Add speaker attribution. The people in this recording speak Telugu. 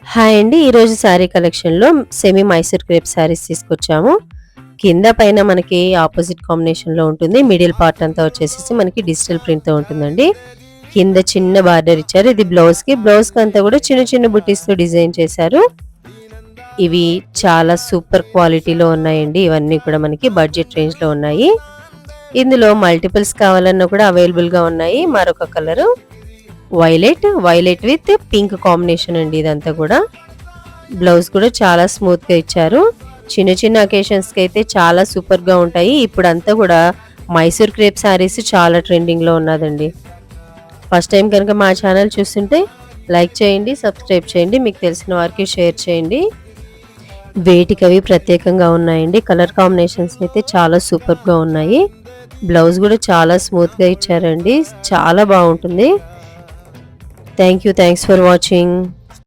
Speaker 1: హాయ్ అండి. ఈరోజు శారీ కలెక్షన్‌లో సెమీ మైసూర్ క్రేప్ శారీస్ తీసుకొచ్చాము. కింద పైన మనకి ఆపోజిట్ కాంబినేషన్‌లో ఉంటుంది. మిడిల్ పార్ట్ అంతా వచ్చేసేసి మనకి డిజిటల్ ప్రింట్‌తో ఉంటుందండి. కింద చిన్న బార్డర్ ఇచ్చారు. ఇది బ్లౌజ్‌కి అంతా కూడా చిన్న చిన్న బుటీస్‌తో డిజైన్ చేశారు. ఇవి చాలా సూపర్ క్వాలిటీలో ఉన్నాయండి. ఇవన్నీ కూడా మనకి బడ్జెట్ రేంజ్‌లో ఉన్నాయి. ఇందులో మల్టిపుల్స్ కావాలన్నా కూడా అవైలబుల్‌గా ఉన్నాయి. మరొక colour violet with pink combination అండి ఇదంతా కూడా. బ్లౌజ్ కూడా చాలా స్మూత్ గా ఇచ్చారు. చిన్న చిన్న అకేషన్స్ కి అయితే చాలా సూపర్ గా ఉంటాయి. ఇప్పుడంతా కూడా మైసూర్ క్రేప్ శారీస్ చాలా ట్రెండింగ్ లో ఉన్నదండి. ఫస్ట్ టైం కనుక మా ఛానల్ చూస్తుంటే లైక్ చేయండి, సబ్స్క్రైబ్ చేయండి, మీకు తెలిసిన వారికి షేర్ చేయండి. వేటికవి ప్రత్యేకంగా ఉన్నాయండి. కలర్ కాంబినేషన్స్ అయితే చాలా సూపర్ గా ఉన్నాయి. బ్లౌజ్ కూడా చాలా స్మూత్ గా ఇచ్చారండి. చాలా బాగుంటుంది. Thanks for watching.